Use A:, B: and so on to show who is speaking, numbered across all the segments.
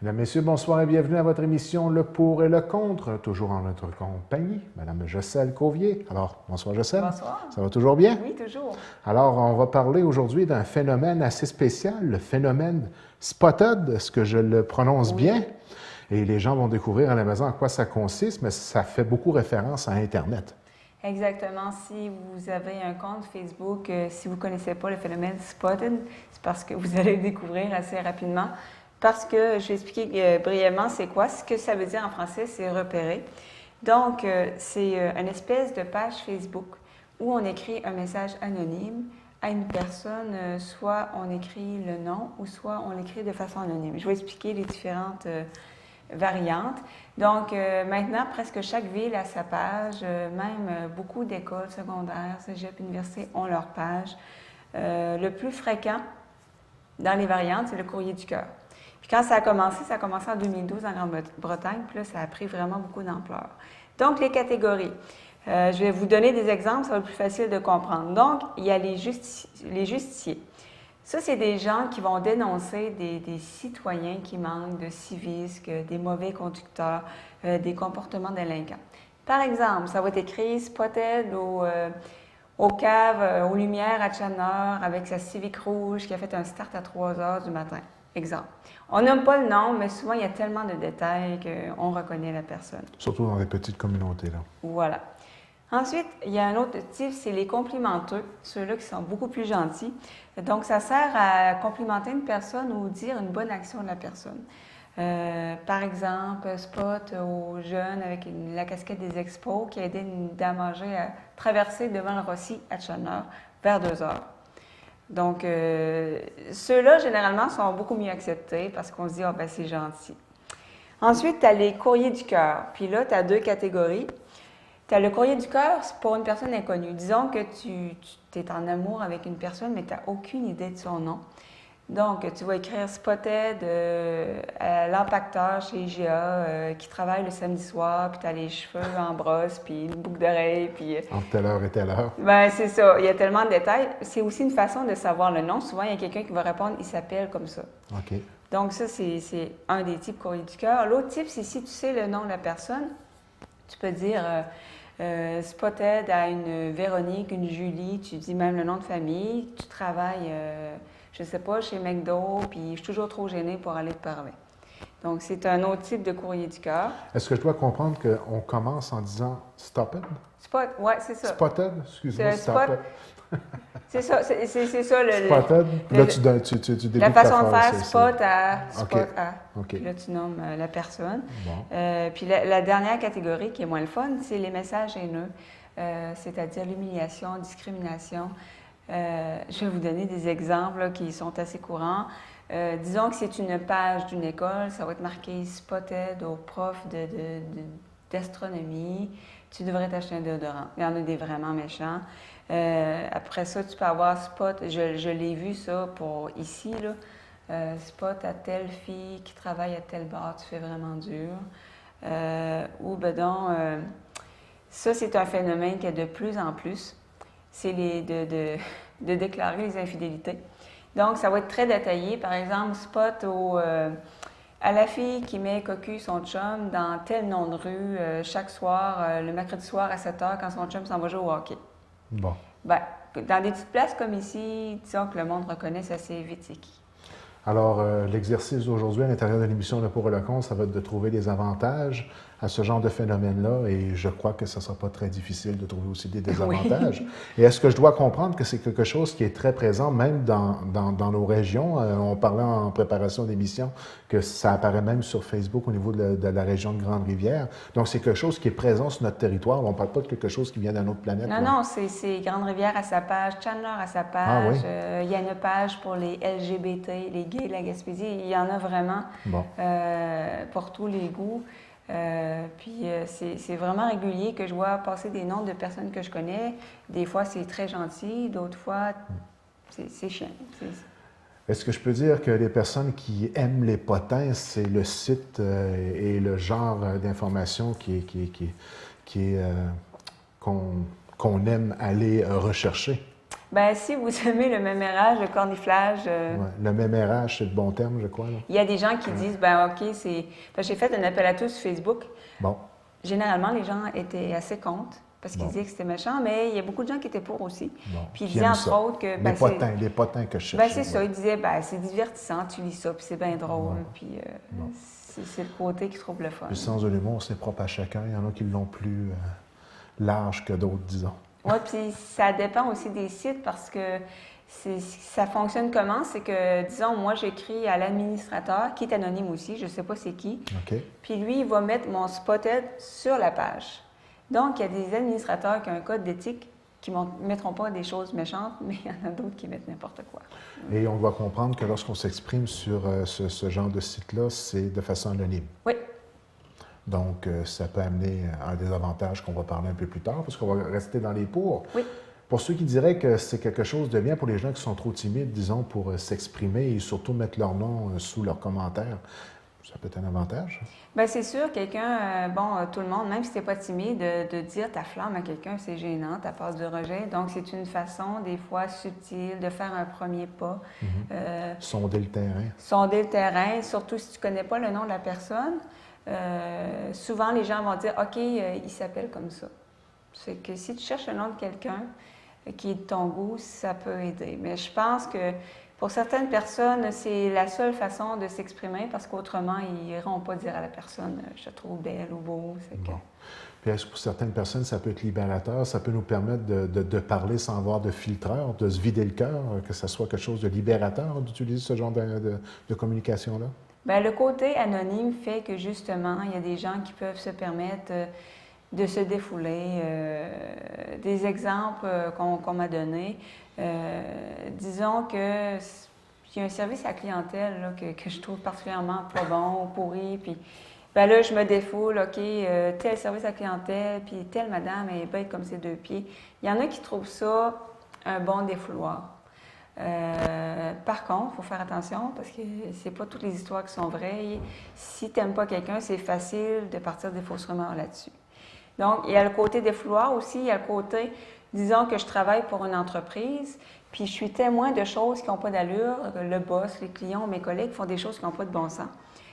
A: Mesdames, Messieurs, bonsoir et bienvenue à votre émission Le pour et le contre, toujours en notre compagnie, Madame Jocelyne Cauvier. Alors, bonsoir Jocelyne.
B: Bonsoir.
A: Ça va toujours bien?
B: Oui, toujours.
A: Alors, on va parler aujourd'hui d'un phénomène assez spécial, le phénomène Spotted, est-ce que je le prononce bien? Et les gens vont découvrir à la maison en quoi ça consiste, mais ça fait beaucoup référence à Internet.
B: Exactement. Si vous avez un compte Facebook, si vous ne connaissez pas le phénomène Spotted, c'est parce que vous allez le découvrir assez rapidement. Parce que je vais expliquer brièvement c'est quoi. Ce que ça veut dire en français, c'est repérer. Donc, c'est une espèce de page Facebook où on écrit un message anonyme à une personne, soit on écrit le nom ou soit on l'écrit de façon anonyme. Je vais expliquer les différentes variantes. Donc, maintenant, presque chaque ville a sa page, même beaucoup d'écoles secondaires, cégep, universités ont leur page. Le plus fréquent dans les variantes, c'est le courrier du cœur. Puis quand ça a commencé en 2012 en Grande-Bretagne, puis là, ça a pris vraiment beaucoup d'ampleur. Donc, les catégories. Je vais vous donner des exemples, ça va être plus facile de comprendre. Donc, il y a les justiciers. Ça, c'est des gens qui vont dénoncer des citoyens qui manquent de civisme, des mauvais conducteurs, des comportements délinquants. Par exemple, ça va être écrit « Spotted au cave, aux Lumières à Chandler avec sa Civic rouge qui a fait un start à 3 heures du matin. » Exemple. On nomme pas le nom, mais souvent, il y a tellement de détails qu'on reconnaît la personne.
A: Surtout dans les petites communautés, là.
B: Voilà. Ensuite, il y a un autre type, c'est les complimenteux, ceux-là qui sont beaucoup plus gentils. Donc, ça sert à complimenter une personne ou dire une bonne action de la personne. Par exemple, spot aux jeunes avec la casquette des expos qui a aidé une dame âgée à traverser devant le Rossi à Chandler vers 2 heures. Donc, ceux-là, généralement, sont beaucoup mieux acceptés parce qu'on se dit « Ah, ben c'est gentil ». Ensuite, tu as les courriers du cœur. Puis là, tu as 2 catégories. Tu as le courrier du cœur pour une personne inconnue. Disons que tu es en amour avec une personne, mais tu n'as aucune idée de son nom. Donc, tu vas écrire Spotted à l'empaqueteur chez IGA qui travaille le samedi soir, puis tu as les cheveux en brosse, puis une boucle d'oreille, puis...
A: Entre telle heure et telle heure.
B: Bien, c'est ça. Il y a tellement de détails. C'est aussi une façon de savoir le nom. Souvent, il y a quelqu'un qui va répondre « il s'appelle comme ça ».
A: OK.
B: Donc, ça, c'est un des types courrier du cœur. L'autre type, c'est si tu sais le nom de la personne, tu peux dire Spotted à une Véronique, une Julie, tu dis même le nom de famille, tu travailles, je ne sais pas, chez McDo, puis je suis toujours trop gênée pour aller te parler. Donc, c'est un autre type de courrier du cœur.
A: Est-ce que je dois comprendre qu'on commence en disant « Stopped » ?
B: Spot, ouais, c'est ça.
A: Spotted? Excuse-moi,
B: Spot. C'est ça, c'est ça le...
A: Spotted? Là, tu débutes
B: la façon de
A: ta
B: faire
A: phrase,
B: spot à spot
A: OK.
B: à.
A: OK.
B: Puis là, tu nommes la personne.
A: Bon.
B: Puis la dernière catégorie qui est moins le fun, c'est les messages haineux, c'est-à-dire l'humiliation, discrimination. Je vais vous donner des exemples là, qui sont assez courants. Disons que c'est une page d'une école, ça va être marqué Spotted au prof d'astronomie. Tu devrais t'acheter un déodorant. Il y en a des vraiment méchants. Après ça, tu peux avoir spot, je l'ai vu ça pour ici, là. Spot à telle fille qui travaille à tel bar, tu fais vraiment dur. Ou ben donc, ça c'est un phénomène qui est de plus en plus, c'est de déclarer les infidélités. Donc, ça va être très détaillé. Par exemple, spot à la fille qui met cocu son chum dans tel nom de rue chaque soir, le mercredi soir à 7 h quand son chum s'en va jouer au hockey.
A: Bon.
B: Bien, dans des petites places comme ici, disons que le monde reconnaisse assez vite c'est qui.
A: Alors, l'exercice d'aujourd'hui à l'intérieur de l'émission Le pour et le contre, ça va être de trouver des avantages à ce genre de phénomène-là, et je crois que ce ne sera pas très difficile de trouver aussi des désavantages.
B: Oui.
A: Et est-ce que je dois comprendre que c'est quelque chose qui est très présent même dans nos régions? On parlait en préparation d'émission que ça apparaît même sur Facebook au niveau de la région de Grande-Rivière. Donc, c'est quelque chose qui est présent sur notre territoire. On ne parle pas de quelque chose qui vient d'une autre planète.
B: Non, non, c'est Grande-Rivière à sa page, Chandler à sa page.
A: Ah, oui?
B: Il y a une page pour les LGBT, les gays de la Gaspésie. Il y en a vraiment pour tous les goûts. Puis c'est vraiment régulier que je vois passer des noms de personnes que je connais. Des fois, c'est très gentil. D'autres fois, c'est chiant.
A: Est-ce que je peux dire que les personnes qui aiment les potins, c'est le site et le genre d'information qu'on aime aller rechercher?
B: Ben, si vous aimez le mémérage, le corniflage,
A: Ouais. Le mémérage, c'est le bon terme, je crois. Là.
B: il y a des gens qui disent, ben OK, c'est... Parce que j'ai fait un appel à tous sur Facebook.
A: Bon.
B: Généralement, les gens étaient assez contre parce qu'ils
A: Bon.
B: disaient que c'était méchant, mais il y a beaucoup de gens qui étaient pour aussi.
A: Bon.
B: Puis ils
A: Qui
B: disaient
A: aiment
B: entre
A: ça.
B: autres que... ben,
A: Les potins que je cherche.
B: ben, c'est ça, ils disaient, ben, c'est divertissant, tu lis ça, puis c'est bien drôle,
A: Ouais.
B: puis
A: Bon.
B: c'est le côté qui trouve le fun.
A: Le sens de l'humour, c'est propre à chacun. Il y en a qui l'ont plus large que d'autres, disons.
B: Oui, puis ça dépend aussi des sites parce que ça fonctionne comment? C'est que, disons, moi, j'écris à l'administrateur, qui est anonyme aussi, je ne sais pas c'est qui,
A: OK.
B: puis lui, il va mettre mon spotted sur la page. Donc, il y a des administrateurs qui ont un code d'éthique qui ne mettront pas des choses méchantes, mais il y en a d'autres qui mettent n'importe quoi.
A: Et on doit comprendre que lorsqu'on s'exprime sur ce genre de site-là, c'est de façon anonyme.
B: Oui.
A: Donc, ça peut amener un désavantage qu'on va parler un peu plus tard, parce qu'on va rester dans les pour.
B: Oui.
A: Pour ceux qui diraient que c'est quelque chose de bien pour les gens qui sont trop timides, disons, pour s'exprimer et surtout mettre leur nom sous leurs commentaires, ça peut être un avantage.
B: Bien, c'est sûr, quelqu'un, tout le monde, même si tu n'es pas timide, de dire ta flamme à quelqu'un, c'est gênant, ta passe de rejet. Donc, c'est une façon, des fois, subtile de faire un premier pas.
A: Sonder le terrain.
B: Sonder le terrain, surtout si tu ne connais pas le nom de la personne. Souvent, les gens vont dire, OK, il s'appelle comme ça. C'est que si tu cherches le nom de quelqu'un qui est de ton goût, ça peut aider. Mais je pense que pour certaines personnes, c'est la seule façon de s'exprimer parce qu'autrement, ils n'iront pas dire à la personne « je te trouve belle ou beau ».
A: Bon. Puis est-ce que pour certaines personnes, ça peut être libérateur, ça peut nous permettre de parler sans avoir de filtreur, de se vider le cœur, que ça soit quelque chose de libérateur d'utiliser ce genre de communication-là?
B: Bien, le côté anonyme fait que justement, il y a des gens qui peuvent se permettre de se défouler. Des exemples qu'on m'a donnés, disons que il y a un service à la clientèle là, que je trouve particulièrement pas bon, pourri, puis ben là, je me défoule, OK, tel service à la clientèle, puis telle madame est bête comme ses deux pieds. Il y en a qui trouvent ça un bon défouloir. Par contre, il faut faire attention parce que c'est pas toutes les histoires qui sont vraies. Si tu n'aimes pas quelqu'un, c'est facile de partir des fausses rumeurs là-dessus. Donc, il y a le côté défouloir aussi, il y a le côté, disons que je travaille pour une entreprise, puis je suis témoin de choses qui n'ont pas d'allure. Le boss, les clients, mes collègues font des choses qui n'ont pas de bon sens.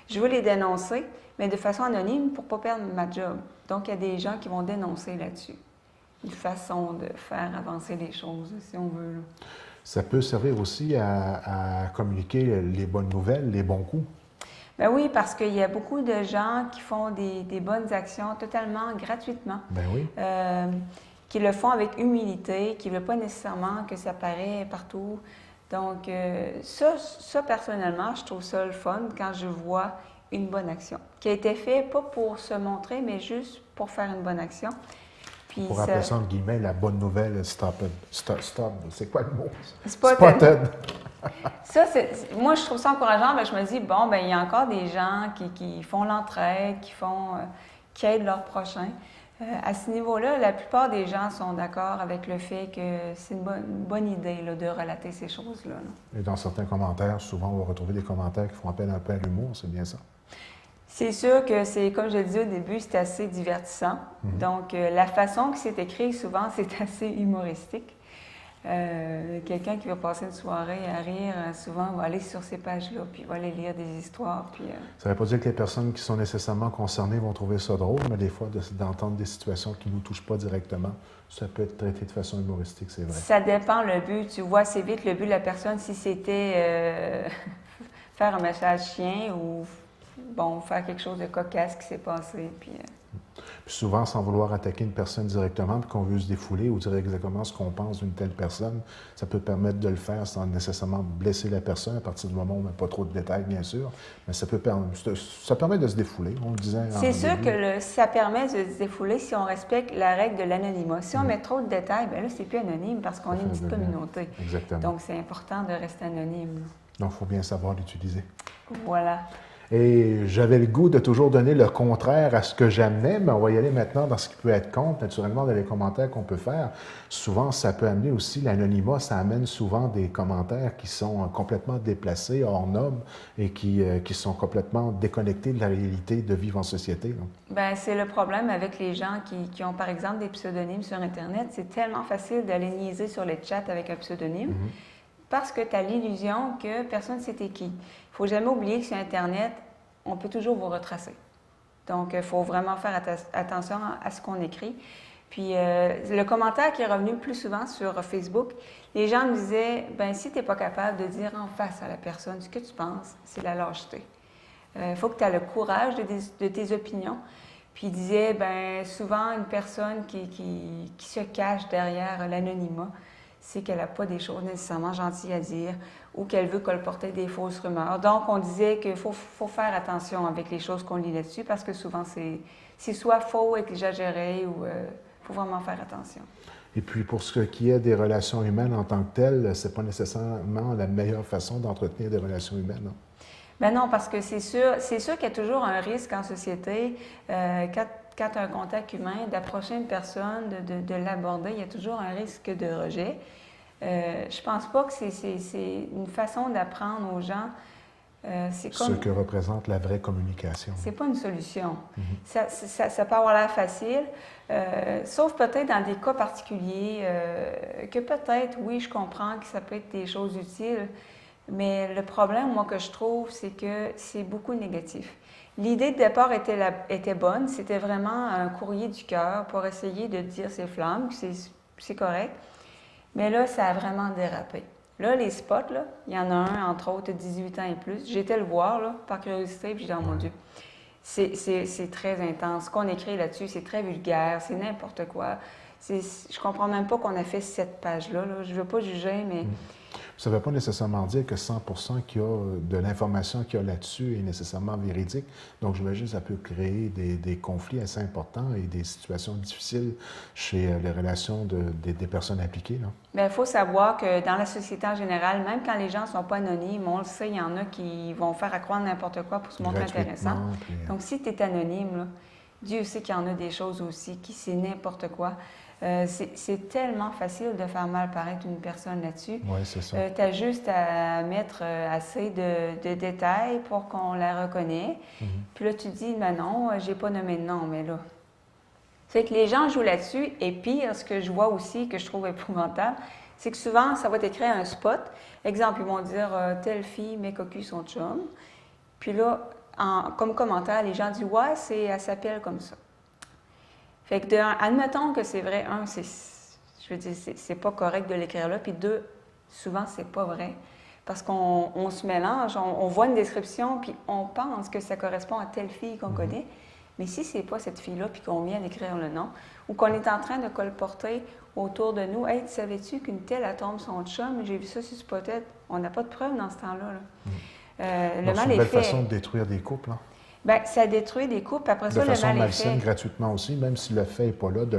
B: Je veux les dénoncer, mais de façon anonyme pour ne pas perdre ma job. Donc, il y a des gens qui vont dénoncer là-dessus. Une façon de faire avancer les choses, si on veut. Là.
A: Ça peut servir aussi à communiquer les bonnes nouvelles, les bons coups.
B: Ben oui, parce qu'il y a beaucoup de gens qui font des bonnes actions totalement gratuitement.
A: Ben oui.
B: Qui le font avec humilité, qui ne veulent pas nécessairement que ça paraît partout. Donc, ça, personnellement, je trouve ça le fun quand je vois une bonne action qui a été faite, pas pour se montrer, mais juste pour faire une bonne action. Puis
A: pour appeler ça, entre guillemets, la bonne nouvelle, stop, c'est quoi le mot?
B: Spotted. Ça, moi, je trouve ça encourageant. Je me dis, bon, ben il y a encore des gens qui font l'entraide, qui aident leurs prochains. À ce niveau-là, la plupart des gens sont d'accord avec le fait que c'est une bonne idée là, de relater ces choses-là.
A: Et dans certains commentaires, souvent, on va retrouver des commentaires qui font appel un peu à l'humour, c'est bien ça?
B: C'est sûr que c'est, comme je le disais au début, c'est assez divertissant. Donc, la façon que c'est écrit, souvent, c'est assez humoristique. Quelqu'un qui va passer une soirée à rire, souvent, va aller sur ces pages-là, puis va aller lire des histoires. Puis,
A: ça ne veut pas dire que les personnes qui sont nécessairement concernées vont trouver ça drôle, mais des fois, d'entendre des situations qui ne nous touchent pas directement, ça peut être traité de façon humoristique, c'est vrai.
B: Ça dépend le but. Tu vois assez vite le but de la personne, si c'était faire un message chien ou faire quelque chose de cocasse qui s'est passé. Puis
A: souvent, sans vouloir attaquer une personne directement, puis qu'on veut se défouler ou dire exactement ce qu'on pense d'une telle personne, ça peut permettre de le faire sans nécessairement blesser la personne à partir du moment où on n'a pas trop de détails, bien sûr. Mais ça permet de se défouler, on le disait.
B: C'est sûr que ça permet de se défouler si on respecte la règle de l'anonymat. Si on met trop de détails, bien là, c'est plus anonyme parce qu'on est une petite communauté.
A: Exactement.
B: Donc, c'est important de rester anonyme.
A: Donc, il faut bien savoir l'utiliser.
B: Voilà.
A: Et j'avais le goût de toujours donner le contraire à ce que j'amenais, mais on va y aller maintenant dans ce qui peut être contre. Naturellement, dans les commentaires qu'on peut faire, souvent, ça peut amener aussi l'anonymat. Ça amène souvent des commentaires qui sont complètement déplacés, hors normes, et qui sont complètement déconnectés de la réalité de vivre en société.
B: Bien, c'est le problème avec les gens qui ont, par exemple, des pseudonymes sur Internet. C'est tellement facile d'aller niaiser sur les chats avec un pseudonyme. Parce que tu as l'illusion que personne ne sait t'es qui. Il ne faut jamais oublier que sur Internet, on peut toujours vous retracer. Donc, il faut vraiment faire attention à ce qu'on écrit. Puis, le commentaire qui est revenu le plus souvent sur Facebook, les gens me disaient, ben si tu n'es pas capable de dire en face à la personne ce que tu penses, c'est la lâcheté. Il faut que tu aies le courage de tes opinions. Puis, il disait, ben souvent, une personne qui se cache derrière l'anonymat, c'est qu'elle n'a pas des choses nécessairement gentilles à dire ou qu'elle veut colporter des fausses rumeurs. Donc, on disait qu'il faut faire attention avec les choses qu'on lit là-dessus parce que souvent, c'est soit faux, exagéré ou il faut vraiment faire attention.
A: Et puis, pour ce qui est des relations humaines en tant que telles, ce n'est pas nécessairement la meilleure façon d'entretenir des relations humaines. Non?
B: Ben non, parce que c'est sûr qu'il y a toujours un risque en société, quand tu as un contact humain, d'approcher une personne, de l'aborder, il y a toujours un risque de rejet. Je pense pas que c'est une façon d'apprendre aux gens. C'est comme,
A: ce que représente la vraie communication.
B: C'est pas une solution. Ça peut avoir l'air facile, sauf peut-être dans des cas particuliers, que peut-être, oui, je comprends que ça peut être des choses utiles, mais le problème, moi, que je trouve, c'est que c'est beaucoup négatif. L'idée de départ était bonne, c'était vraiment un courrier du cœur pour essayer de dire ses flammes, c'est correct, mais là, ça a vraiment dérapé. Là, les spots, là, il y en a un, entre autres, 18 ans et plus. J'étais le voir, là, par curiosité, puis j'ai dit, oh mon Dieu, c'est très intense. Ce qu'on écrit là-dessus, c'est très vulgaire, c'est n'importe quoi. Je comprends même pas qu'on a fait cette page-là. Là. Je veux pas juger, mais...
A: Ça ne veut pas nécessairement dire que 100% qu'il y a de l'information qu'il y a là-dessus est nécessairement véridique. Donc, j'imagine que ça peut créer des conflits assez importants et des situations difficiles chez les relations des personnes impliquées.
B: Bien, il faut savoir que dans la société en général, même quand les gens ne sont pas anonymes, on le sait, il y en a qui vont faire accroire n'importe quoi pour se montrer intéressant. Donc, si tu es anonyme, là, Dieu sait qu'il y en a des choses aussi qui c'est n'importe quoi. C'est tellement facile de faire mal paraître une personne là-dessus.
A: Oui, c'est ça.
B: Tu as juste à mettre assez de détails pour qu'on la reconnaisse. Puis là, tu dis, mais non, j'ai pas nommé de nom, mais là. C'est que les gens jouent là-dessus. Et pire, ce que je vois aussi, que je trouve épouvantable, c'est que souvent, ça va t'écrire un spot. Exemple, ils vont dire, telle fille met cocu son chum. Puis là, comme commentaire, les gens disent, ouais, elle s'appelle comme ça. Fait que, admettons que c'est vrai, je veux dire, c'est pas correct de l'écrire là, puis deux, souvent, c'est pas vrai. Parce qu'on se mélange, on voit une description, puis on pense que ça correspond à telle fille qu'on connaît. Mais si c'est pas cette fille-là, puis qu'on vient d'écrire le nom, ou qu'on est en train de colporter autour de nous, « Hey, savais-tu qu'une telle tombe son chum? J'ai vu ça sur Spotted. » On n'a pas de preuves dans ce temps-là. Là.
A: Le mal est fait. C'est une belle façon de détruire des couples.
B: Bien, ça détruit des couples. Après ça, le mal est fait.
A: De façon malsaine, gratuitement aussi, même si le fait n'est pas là, de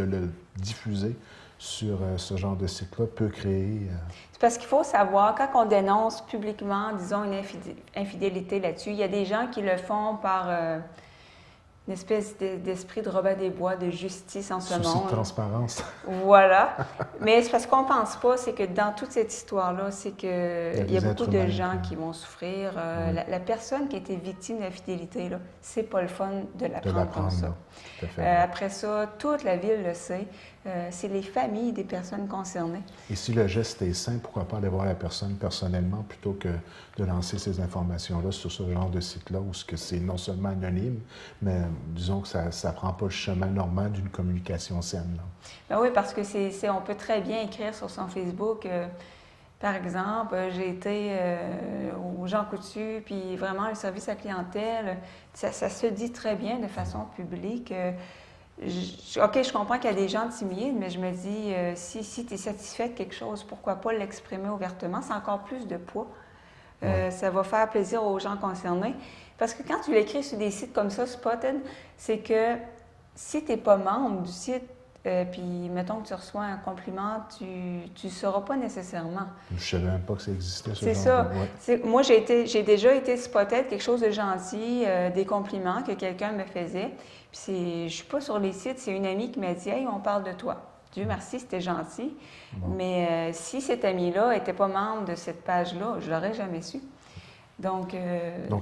A: le diffuser sur ce genre de site-là peut créer...
B: C'est parce qu'il faut savoir, quand on dénonce publiquement, disons, une infidélité là-dessus, il y a des gens qui le font par une espèce d'esprit de Robin des Bois, de justice en ce monde.
A: Souci de transparence.
B: Voilà. Mais c'est parce qu'on ne pense pas, c'est que dans toute cette histoire-là, c'est qu'il y a beaucoup de gens qui vont souffrir. La personne qui a été victime d'infidélité, c'est pas le fun de l'apprendre comme ça.
A: Tout à fait.
B: Après ça, toute la ville le sait. C'est les familles des personnes concernées.
A: Et si le geste est sain, pourquoi pas aller voir la personne personnellement plutôt que de lancer ces informations-là sur ce genre de site-là où c'est non seulement anonyme, mais disons que ça ne prend pas le chemin normal d'une communication saine.
B: Ben oui, parce que on peut très bien écrire sur son Facebook, par exemple, j'ai été au Jean Coutu, puis vraiment le service à clientèle, ça se dit très bien de façon publique. OK, je comprends qu'il y a des gens timides, mais je me dis, si tu es satisfait de quelque chose, pourquoi pas l'exprimer ouvertement? C'est encore plus de poids. Ça va faire plaisir aux gens concernés. Parce que quand tu l'écris sur des sites comme ça, Spotted, c'est que si tu n'es pas membre du site, puis mettons que tu reçois un compliment, tu ne sauras pas nécessairement.
A: Je ne savais même pas que ça existait, ce
B: C'est
A: genre
B: ça.
A: de... ouais.
B: Moi, j'ai déjà été spotée quelque chose de gentil, des compliments que quelqu'un me faisait. Puis je ne suis pas sur les sites, c'est une amie qui m'a dit « Hey, on parle de toi ». Dieu merci, c'était gentil.
A: Bon.
B: Mais si cet ami-là n'était pas membre de cette page-là, je ne l'aurais jamais su. Donc,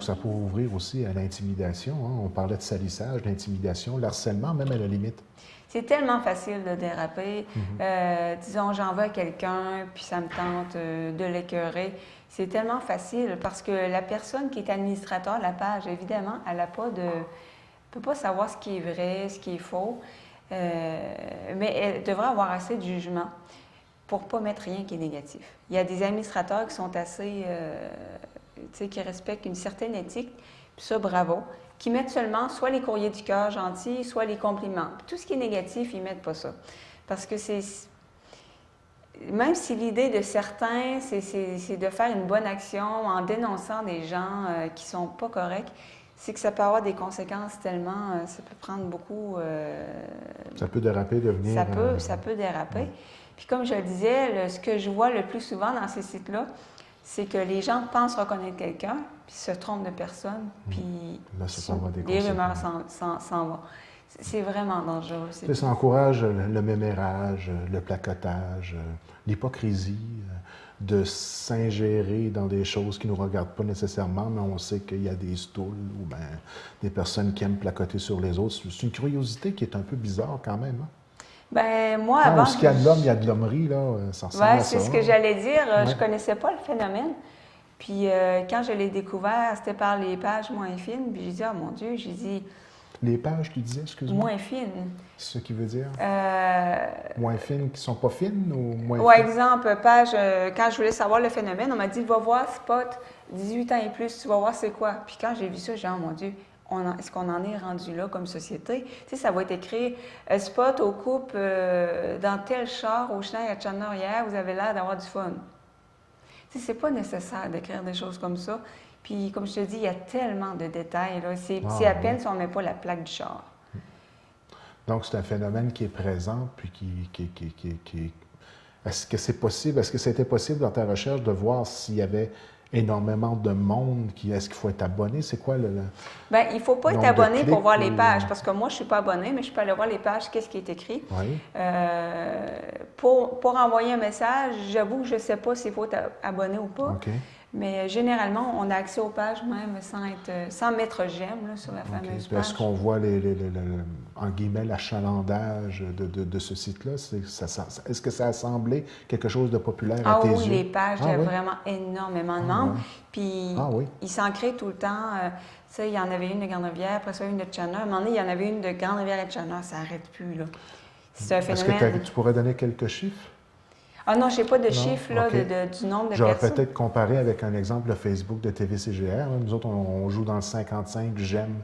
A: ça peut ouvrir aussi à l'intimidation. Hein? On parlait de salissage, d'intimidation, l'harcèlement, même à la limite.
B: C'est tellement facile de déraper. Disons, j'en veux à quelqu'un, puis ça me tente de l'écœurer. C'est tellement facile parce que la personne qui est administrateur de la page, évidemment, elle peut pas savoir ce qui est vrai, ce qui est faux. Mais elle devrait avoir assez de jugement pour ne pas mettre rien qui est négatif. Il y a des administrateurs qui sont assez, qui respectent une certaine éthique, puis ça, bravo, qui mettent seulement soit les courriers du cœur gentils, soit les compliments. Puis tout ce qui est négatif, ils ne mettent pas ça. Parce que même si l'idée de certains, c'est de faire une bonne action en dénonçant des gens qui ne sont pas corrects, c'est que ça peut avoir des conséquences tellement, ça peut prendre beaucoup...
A: ça peut déraper, devenir...
B: Ça peut déraper. Puis comme je le disais, ce que je vois le plus souvent dans ces sites-là, c'est que les gens pensent reconnaître quelqu'un, puis se trompent de personne, puis
A: là,
B: les rumeurs s'en vont. C'est vraiment dangereux.
A: Ça encourage le mémérage, le placotage, l'hypocrisie, de s'ingérer dans des choses qui ne nous regardent pas nécessairement, mais on sait qu'il y a des stools ou des personnes qui aiment placoter sur les autres. C'est une curiosité qui est un peu bizarre quand même. Hein?
B: Ben moi, avant...
A: Parce qu'il y a de l'homme, il y a de l'hommerie, là. Ça ressemble à ça.
B: C'est ce que j'allais dire. Je ne connaissais pas le phénomène. Puis quand je l'ai découvert, c'était par les pages moins fines. Puis j'ai dit, oh mon Dieu, j'ai dit...
A: Les pages, tu disais, excuse-moi?
B: Moins fines.
A: C'est ce qui veut dire? Moins fines qui ne sont pas fines ou moins
B: ouais,
A: fines?
B: exemple, page, quand je voulais savoir le phénomène, on m'a dit, va voir Spot, 18 ans et plus, tu vas voir c'est quoi. Puis quand j'ai vu ça, j'ai dit, oh mon Dieu, est-ce qu'on en est rendu là comme société? Tu sais, ça va être écrit, Spot au couple dans tel char au Chenal à Chandler, vous avez l'air d'avoir du fun. Tu sais, c'est pas nécessaire d'écrire des choses comme ça. Puis, comme je te dis, il y a tellement de détails. C'est à peine si on ne met pas la plaque du char.
A: Donc, c'est un phénomène qui est présent, puis qui... Est-ce que c'est possible, est-ce que c'était possible dans ta recherche de voir s'il y avait énormément de monde? Est-ce qu'il faut être abonné? C'est quoi le
B: bien, il ne faut pas être abonné pour voir les pages, parce que moi, je ne suis pas abonnée, mais je peux aller voir les pages, qu'est-ce qui est écrit.
A: Oui.
B: Pour envoyer un message, j'avoue que je ne sais pas s'il faut être abonné ou pas.
A: OK.
B: Mais généralement, on a accès aux pages même sans mettre j'aime sur la fameuse page.
A: Est-ce qu'on voit, en guillemets, l'achalandage de ce site-là? Est-ce que ça a semblé quelque chose de populaire à tes yeux?
B: Ah oui, les pages, il y a vraiment énormément de membres.
A: Ouais.
B: Puis,
A: oui.
B: ils s'en créent tout le temps. Tu sais, il y en avait une de Grande-Rivière, après ça, une de Chandler. À un moment donné, il y en avait une de Grande-Rivière et de Chandler. Ça n'arrête plus, là. C'est un phénomène...
A: Est-ce que tu pourrais donner quelques chiffres?
B: Ah non, je n'ai pas de chiffre là,
A: okay.
B: du nombre de
A: J'aurais
B: personnes.
A: peut-être comparé avec un exemple de Facebook de TVCGR. Nous autres, on joue dans le 55 j'aime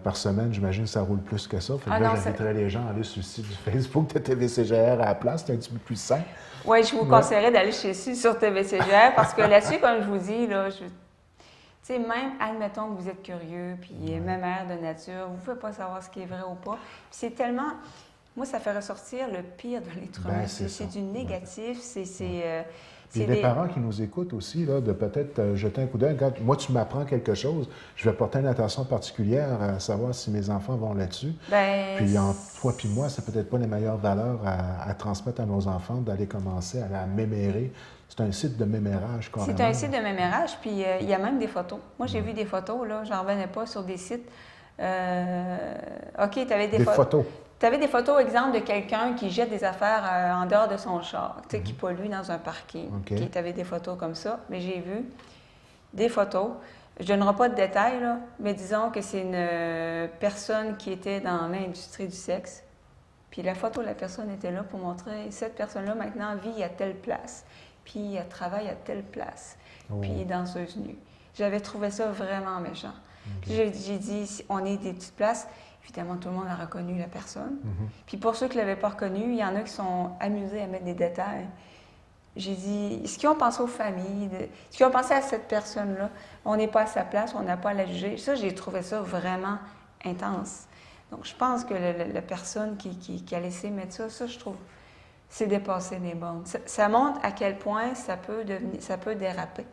A: par semaine. J'imagine que ça roule plus que ça. J'inviterais les gens à aller sur le site du Facebook de TVCGR à la place. C'est un petit peu plus simple.
B: Oui, je vous conseillerais d'aller sur TVCGR parce que là-dessus, comme je vous dis, là, tu sais, même, admettons que vous êtes curieux, puis même air de nature, vous ne pouvez pas savoir ce qui est vrai ou pas. Puis c'est tellement... Moi, ça fait ressortir le pire de l'être humain. C'est du négatif,
A: Puis les parents qui nous écoutent aussi, là, de peut-être jeter un coup d'œil. Quand moi, tu m'apprends quelque chose, je vais porter une attention particulière à savoir si mes enfants vont là-dessus. Puis entre toi et moi, c'est peut-être pas les meilleures valeurs à transmettre à nos enfants d'aller commencer à la mémérer. C'est un site de mémérage, carrément.
B: C'est un site de mémérage, puis il y a même des photos. Moi, j'ai vu des photos, là, j'en revenais pas sur des sites. OK, tu avais des
A: photos.
B: Tu avais des photos, exemple, de quelqu'un qui jette des affaires en dehors de son char, tu sais, qui pollue dans un parking.
A: Okay.
B: Tu avais des photos comme ça, mais j'ai vu des photos. Je ne donnerai pas de détails, là, mais disons que c'est une personne qui était dans l'industrie du sexe. Puis la photo de la personne était là pour montrer cette personne-là maintenant vit à telle place, puis elle travaille à telle place, puis elle est danseuse nue. J'avais trouvé ça vraiment méchant. Okay. J'ai dit, on est des petites places. Évidemment, tout le monde a reconnu la personne. Puis pour ceux qui ne l'avaient pas reconnu, il y en a qui sont amusés à mettre des détails. J'ai dit, est-ce qu'ils ont pensé aux familles? Est-ce qu'ils ont pensé à cette personne-là? On n'est pas à sa place, on n'a pas à la juger. Ça, j'ai trouvé ça vraiment intense. Donc, je pense que la personne qui a laissé mettre ça, je trouve, c'est dépasser les bornes. Ça montre à quel point ça peut déraper.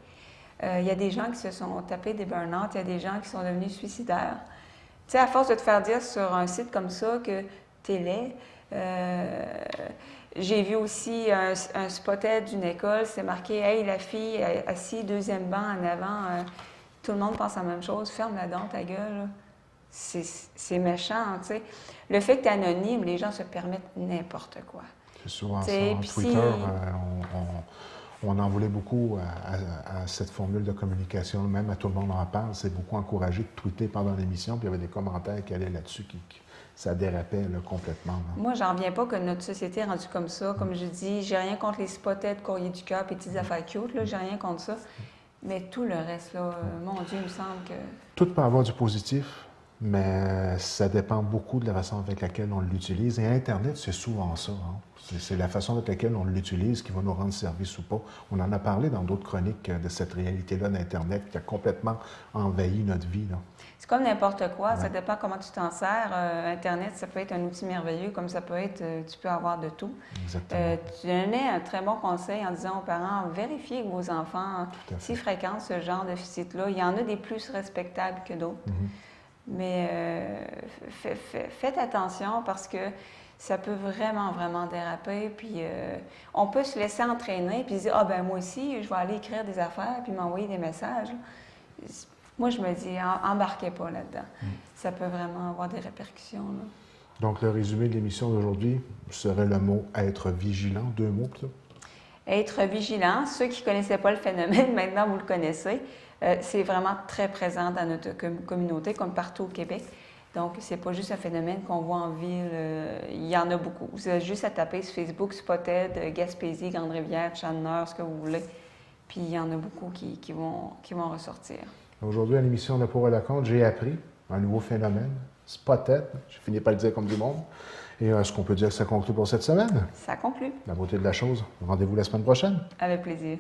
B: Il y a des gens qui se sont tapés des burn-out, il y a des gens qui sont devenus suicidaires. Tu sais, à force de te faire dire sur un site comme ça que t'es laid, j'ai vu aussi un spotted d'une école, c'est marqué « Hey, la fille assise, deuxième banc en avant, tout le monde pense la même chose, ferme-la donc, ta gueule. » C'est méchant, tu sais. Le fait que tu es anonyme, les gens se permettent n'importe quoi.
A: C'est souvent ça. Twitter, on en voulait beaucoup à cette formule de communication, même à Tout le monde en parle. C'est beaucoup encouragé de tweeter pendant l'émission, puis il y avait des commentaires qui allaient là-dessus, ça dérapait là, complètement. Là.
B: Moi, j'en reviens pas que notre société est rendue comme ça. Comme je dis, j'ai rien contre les spotted, courrier du cœur, petites affaires cute, là, j'ai rien contre ça. Mais tout le reste, là, mon Dieu, il me semble que...
A: Tout peut avoir du positif, mais ça dépend beaucoup de la façon avec laquelle on l'utilise. Et Internet, c'est souvent ça. Hein. C'est la façon avec laquelle on l'utilise qui va nous rendre service ou pas. On en a parlé dans d'autres chroniques de cette réalité-là d'Internet qui a complètement envahi notre vie.
B: C'est comme n'importe quoi, ça dépend comment tu t'en sers. Internet, ça peut être un outil merveilleux, comme ça peut être, tu peux avoir de tout.
A: Exactement.
B: Tu donnais un très bon conseil en disant aux parents, vérifiez que vos enfants, s'ils fréquentent ce genre de site-là, il y en a des plus respectables que d'autres. Mais faites attention parce que ça peut vraiment, vraiment déraper. Puis on peut se laisser entraîner puis se dire, ah ben moi aussi, je vais aller écrire des affaires puis m'envoyer des messages. Moi, je me dis, embarquez pas là-dedans. Ça peut vraiment avoir des répercussions. Là.
A: Donc, le résumé de l'émission d'aujourd'hui serait le mot « être vigilant », 2 mots plutôt?
B: Être vigilant. Ceux qui ne connaissaient pas le phénomène, maintenant vous le connaissez. C'est vraiment très présent dans notre communauté, comme partout au Québec. Donc, c'est pas juste un phénomène qu'on voit en ville. Il y en a beaucoup. Vous avez juste à taper sur Facebook, Spotted, Gaspésie, Grande-Rivière, Chandler, ce que vous voulez. Puis, il y en a beaucoup qui vont ressortir.
A: Aujourd'hui, à l'émission de Pour et la Contre, j'ai appris un nouveau phénomène, Spotted. J'ai fini par le dire comme du monde. Et est-ce qu'on peut dire que ça conclut pour cette semaine?
B: Ça conclut.
A: La beauté de la chose. Rendez-vous la semaine prochaine.
B: Avec plaisir.